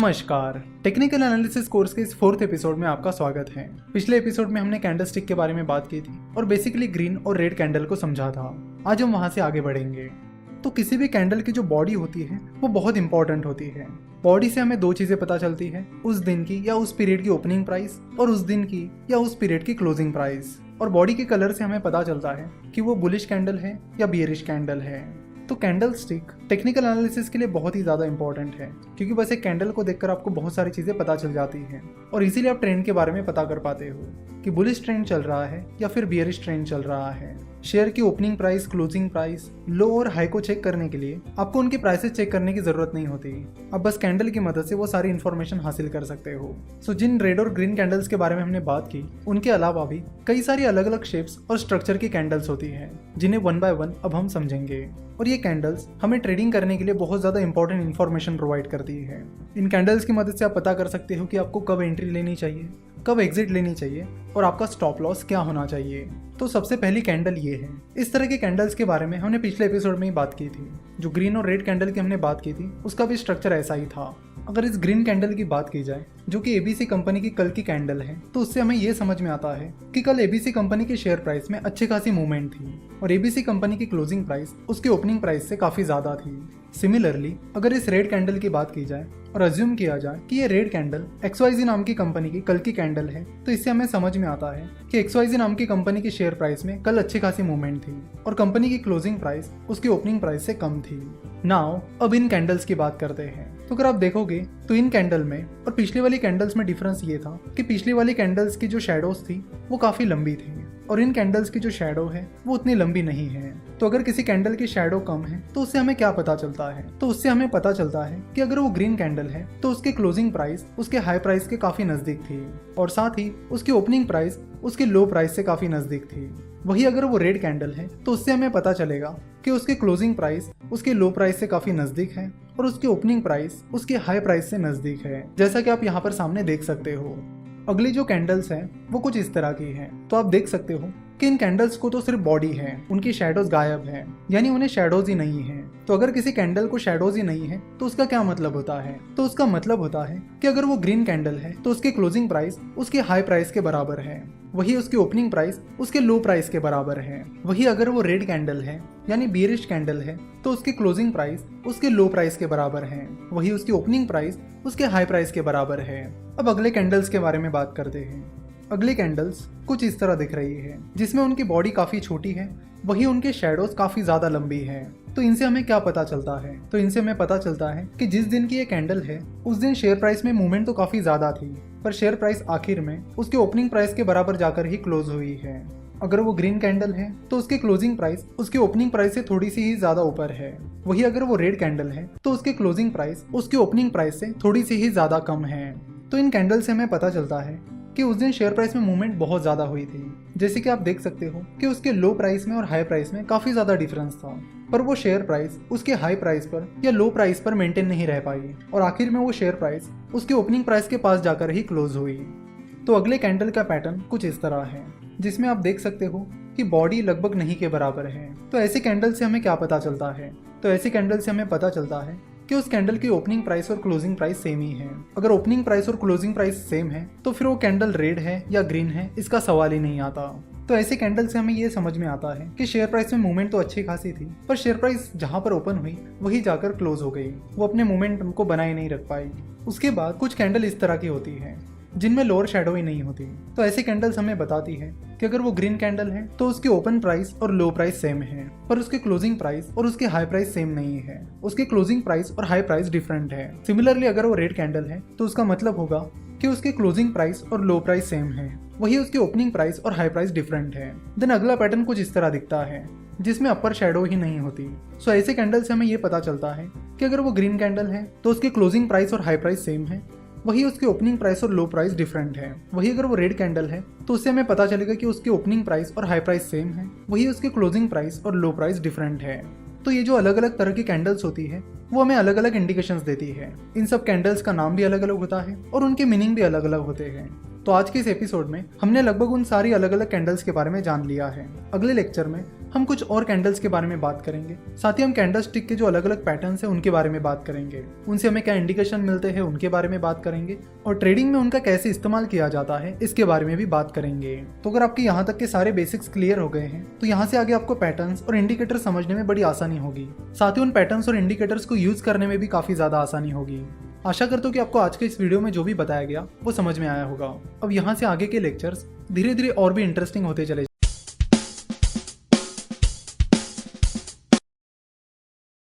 नमस्कार, technical analysis course के इस 4th एपिसोड में आपका स्वागत है। पिछले एपिसोड में हमने कैंडल स्टिक के बारे में बात की थी और बेसिकली ग्रीन और रेड कैंडल को समझा था। आज हम वहां से आगे बढ़ेंगे। तो किसी भी कैंडल की जो बॉडी होती है वो बहुत इंपॉर्टेंट होती है। बॉडी से हमें दो चीजें पता चलती है, उस दिन की या उस पीरियड की ओपनिंग प्राइस और उस दिन की या उस पीरियड की क्लोजिंग प्राइस। और बॉडी के कलर से हमें पता चलता है कि वो बुलिश कैंडल है या बियरिश कैंडल है। तो कैंडल स्टिक टेक्निकल एनालिसिस के लिए बहुत ही ज़्यादा इंपॉर्टेंट है, क्योंकि बस एक कैंडल को देखकर आपको बहुत सारी चीज़ें पता चल जाती हैं और इसीलिए आप ट्रेंड के बारे में पता कर पाते हो कि बुलिश ट्रेंड चल रहा है या फिर बियरिश ट्रेंड चल रहा है। शेयर की ओपनिंग प्राइस, क्लोजिंग प्राइस, लो और हाई को चेक करने के लिए आपको उनकी प्राइसेस चेक करने की जरूरत नहीं होती। आप बस कैंडल की मदद से वो सारी इन्फॉर्मेशन हासिल कर सकते हो। सो जिन रेड और ग्रीन कैंडल्स के बारे में हमने बात की, उनके अलावा भी कई सारी अलग अलग शेप्स और स्ट्रक्चर की कैंडल्स होती हैं, जिन्हें वन बाय वन अब हम समझेंगे। और ये कैंडल्स हमें ट्रेडिंग करने के लिए बहुत ज़्यादा इंपॉर्टेंट इन्फॉर्मेशन प्रोवाइड करती है। इन कैंडल्स की मदद से आप पता कर सकते हो कि आपको कब एंट्री लेनी चाहिए, कब एग्जिट लेनी चाहिए और आपका स्टॉप लॉस क्या होना चाहिए। तो सबसे पहली कैंडल ये है। इस तरह के कैंडल्स के बारे में हमने पिछले एपिसोड में ही बात की थी। जो ग्रीन और रेड कैंडल की हमने बात की थी, उसका भी स्ट्रक्चर ऐसा ही था। अगर इस ग्रीन कैंडल की बात की जाए, जो कि एबीसी कंपनी की कल की कैंडल है, तो उससे हमें ये समझ में आता है कि कल एबीसी कंपनी के शेयर प्राइस में अच्छी खासी मूवमेंट थी और एबीसी कंपनी की क्लोजिंग प्राइस उसकी ओपनिंग प्राइस से काफी ज्यादा थी। सिमिलरली अगर इस रेड कैंडल की बात की जाए और अज्यूम किया जाए कि ये रेड कैंडल XYZ नाम की कंपनी की कल की कैंडल है, तो इससे हमें समझ में आता है कि XYZ नाम की कंपनी की शेयर प्राइस में कल अच्छी खासी मूवमेंट थी और कंपनी की क्लोजिंग प्राइस उसकी ओपनिंग प्राइस से कम थी। नाउ अब इन कैंडल्स की बात करते हैं। तो अगर आप देखोगे तो इन कैंडल में और पिछली वाली कैंडल्स में डिफरेंस ये था कि पिछली वाली कैंडल्स की जो शैडोज थी वो काफी लंबी थी और इन कैंडल्स की जो शैडो है वो उतनी लंबी नहीं है। तो अगर किसी कैंडल की शैडो कम है तो उससे हमें क्या पता चलता है? तो उससे हमें पता चलता है कि अगर वो ग्रीन कैंडल है तो उसकी क्लोजिंग प्राइस उसके हाई प्राइस के काफी नजदीक थी और साथ ही उसकी ओपनिंग प्राइस उसके लो प्राइस से काफी नजदीक थी। वही अगर वो रेड कैंडल है तो उससे हमें पता चलेगा कि उसकी क्लोजिंग प्राइस उसके लो प्राइस से काफी नजदीक है और उसकी ओपनिंग प्राइस उसके हाई प्राइस से नजदीक है, जैसा कि आप यहाँ पर सामने देख सकते हो। अगली जो कैंडल्स हैं वो कुछ इस तरह की हैं। तो आप देख सकते हो कि इन कैंडल्स को तो सिर्फ बॉडी है, उनकी शैडोज गायब है, यानी उन्हें शैडोज ही नहीं है। तो अगर किसी कैंडल को शैडोज ही नहीं है तो उसका क्या मतलब होता है? तो उसका मतलब होता है कि अगर वो ग्रीन कैंडल है तो उसकी क्लोजिंग प्राइस उसके हाई प्राइस के बराबर है, वही उसकी ओपनिंग प्राइस उसके लो प्राइस के बराबर है। वही अगर वो रेड कैंडल है यानी बियरिश कैंडल है तो उसकी क्लोजिंग प्राइस उसके लो प्राइस के बराबर है, वही उसकी ओपनिंग प्राइस उसके हाई प्राइस के बराबर है। अब अगले कैंडल्स के बारे में बात करते हैं। अगली कैंडल्स कुछ इस तरह दिख रही है, जिसमें उनकी बॉडी काफी छोटी है, वही उनके शैडोज काफी ज्यादा लंबी है। तो इनसे हमें क्या पता चलता है? तो इनसे हमें पता चलता है कि जिस दिन की ये कैंडल है उस दिन शेयर प्राइस में मूवमेंट तो काफी ज्यादा थी, पर शेयर प्राइस आखिर में उसके ओपनिंग प्राइस के बराबर जाकर ही क्लोज हुई है। अगर वो ग्रीन कैंडल है तो उसकी क्लोजिंग प्राइस उसकी ओपनिंग प्राइस से थोड़ी सी ही ज्यादा ऊपर है, वही अगर वो रेड कैंडल है तो उसकी क्लोजिंग प्राइस उसकी ओपनिंग प्राइस से थोड़ी सी ही ज्यादा कम है। तो इन कैंडल से हमें पता चलता है कि उस दिन शेयर प्राइस में मूवमेंट बहुत ज्यादा हुई थी। जैसे कि आप देख सकते हो कि उसके लो प्राइस में और हाई प्राइस में काफी ज्यादा डिफरेंस था, पर वो शेयर प्राइस उसके हाई प्राइस पर या लो प्राइस पर मेंटेन नहीं रह पाई और आखिर में वो शेयर प्राइस उसके ओपनिंग प्राइस के पास जाकर ही क्लोज हुई। तो अगले कैंडल का पैटर्न कुछ इस तरह है, जिसमें आप देख सकते हो कि बॉडी लगभग नहीं के बराबर है। तो ऐसी कैंडल से हमें क्या पता चलता है? तो ऐसी कैंडल से हमें पता चलता है कि उस कैंडल की ओपनिंग प्राइस और क्लोजिंग प्राइस सेम ही है। अगर ओपनिंग प्राइस और क्लोजिंग प्राइस सेम है तो फिर वो कैंडल रेड है या ग्रीन है, इसका सवाल ही नहीं आता। तो ऐसे कैंडल से हमें ये समझ में आता है कि शेयर प्राइस में मूवमेंट तो अच्छी खासी थी, पर शेयर प्राइस जहां पर ओपन हुई वही जाकर क्लोज हो गई, वो अपने मोमेंटम को बनाए नहीं रख पाई। उसके बाद कुछ कैंडल इस तरह की होती है जिनमें लोअर शैडो ही नहीं होती। तो ऐसी कैंडल्स हमें बताती है कि अगर वो ग्रीन कैंडल है तो उसकी ओपन प्राइस और लो प्राइस सेम है, पर उसकी क्लोजिंग प्राइस और उसके हाई प्राइस सेम नहीं है, उसकी क्लोजिंग प्राइस और हाई प्राइस डिफरेंट है। सिमिलरली अगर वो रेड कैंडल है तो उसका मतलब होगा कि उसकी क्लोजिंग प्राइस और लो प्राइस सेम है, वही उसकी ओपनिंग प्राइस और हाई प्राइस डिफरेंट है। देन अगला पैटर्न कुछ इस तरह दिखता है, जिसमें अपर शैडो ही नहीं होती। सो ऐसे कैंडल से हमें ये पता चलता है कि अगर वो ग्रीन कैंडल है तो उसकी क्लोजिंग प्राइस और हाई प्राइस सेम है, वही उसकी ओपनिंग प्राइस और लो प्राइस डिफरेंट है। वही अगर वो रेड कैंडल है तो उससे हमें पता चलेगा कि उसकी ओपनिंग प्राइस और हाई प्राइस सेम है, वही उसकी क्लोजिंग प्राइस और लो प्राइस डिफरेंट है। तो ये जो अलग अलग तरह की कैंडल्स होती है वो हमें अलग अलग इंडिकेशंस देती है। इन सब कैंडल्स का नाम भी अलग अलग होता है और उनके मीनिंग भी अलग अलग होते हैं। तो आज के इस एपिसोड में हमने लगभग उन सारी अलग अलग कैंडल्स के बारे में जान लिया है। अगले लेक्चर में हम कुछ और कैंडल्स के बारे में बात करेंगे। साथ ही हम कैंडल स्टिक के जो अलग अलग पैटर्न्स हैं उनके बारे में बात करेंगे, उनसे हमें क्या इंडिकेशन मिलते हैं उनके बारे में बात करेंगे, और ट्रेडिंग में उनका कैसे इस्तेमाल किया जाता है इसके बारे में भी बात करेंगे। तो अगर आपके यहाँ तक के सारे बेसिक्स क्लियर हो गए हैं तो यहाँ से आगे आपको पैटर्न्स और इंडिकेटर समझने में बड़ी आसानी होगी। साथ ही उन पैटर्न्स और इंडिकेटर्स को यूज करने में भी काफी ज्यादा आसानी होगी। आशा करता हूँ कि आपको आज के इस वीडियो में जो भी बताया गया वो समझ में आया होगा। अब यहाँ से आगे के लेक्चर्स धीरे धीरे और भी इंटरेस्टिंग होते चले